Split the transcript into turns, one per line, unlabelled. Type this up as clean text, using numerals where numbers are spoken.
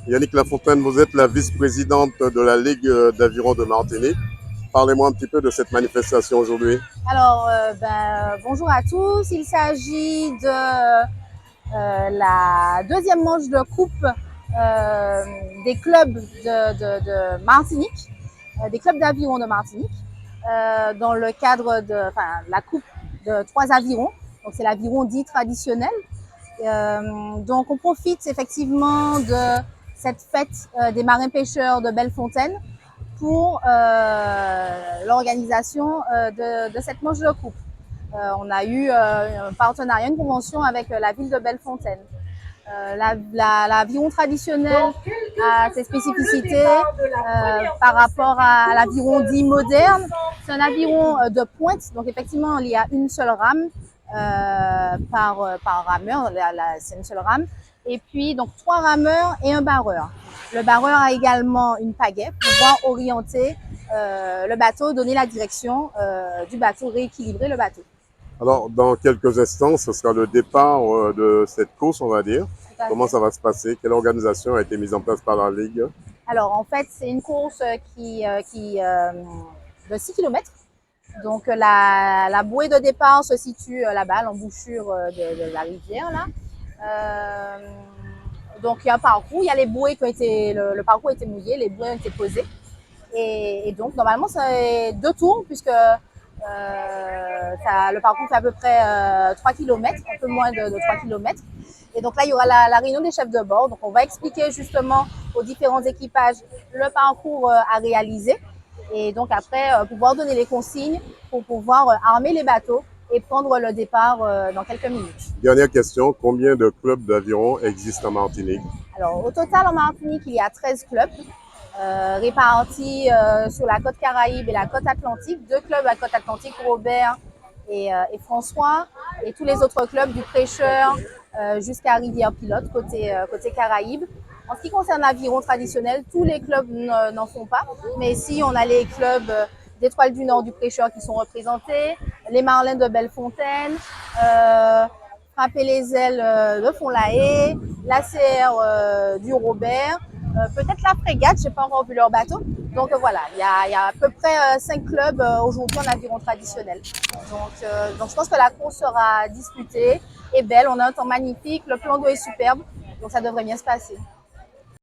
Yannick Lafontaine, vous êtes la vice-présidente de la Ligue d'aviron de Martinique. Parlez-moi un petit peu de cette manifestation aujourd'hui.
Alors, bonjour à tous. Il s'agit de la deuxième manche de coupe des clubs de Martinique, des clubs d'aviron de Martinique, dans le cadre de la coupe de trois avirons. Donc, c'est l'aviron dit traditionnel. Donc, on profite effectivement de cette fête des marins-pêcheurs de Bellefontaine pour l'organisation de cette manche de coupe. On a eu un partenariat, une convention avec la ville de Bellefontaine. L'aviron traditionnel a ses spécificités par rapport à l'aviron dit moderne. C'est un aviron de pointe, donc effectivement il y a une seule rame par rameur, c'est une seule rame. Et puis donc trois rameurs et un barreur. Le barreur a également une pagaie pour pouvoir orienter le bateau, donner la direction du bateau, rééquilibrer le bateau.
Alors, dans quelques instants, ce sera le départ de cette course, on va dire. Comment ça va se passer? Quelle organisation a été mise en place par la Ligue?
Alors, en fait, c'est une course de 6 km. Donc, la bouée de départ se situe là-bas, l'embouchure de la rivière. Là. Donc, il y a un parcours, il y a les bouées qui ont été, le parcours a été mouillé, les bouées ont été posées. Et donc, normalement, c'est 2 tours, puisque le parcours fait à peu près 3 km, un peu moins de 3 km. Et donc là, il y aura la réunion des chefs de bord. Donc, on va expliquer justement aux différents équipages le parcours à réaliser. Et donc après, pouvoir donner les consignes pour pouvoir armer les bateaux et prendre le départ dans quelques minutes.
Dernière question, combien de clubs d'aviron existent en Martinique?
Alors, au total, en Martinique, il y a 13 clubs répartis sur la côte Caraïbe et la côte Atlantique. 2 clubs à côte Atlantique, Robert et François, et tous les autres clubs du Prêcheur jusqu'à Rivière-Pilote, côté Caraïbe. En ce qui concerne l'aviron traditionnel, tous les clubs n'en font pas, mais si on a les clubs d'Étoile du Nord du Prêcheur qui sont représentés, les Marlins de Bellefontaine, Frapper les ailes de Font-la-Haye, l'ACR du Robert, peut-être la Frégate, je n'ai pas encore vu leur bateau. Donc voilà, il y a à peu près 5 clubs aujourd'hui en aviron traditionnel. Donc je pense que la course sera disputée et belle, on a un temps magnifique, le plan d'eau est superbe, donc ça devrait bien se passer.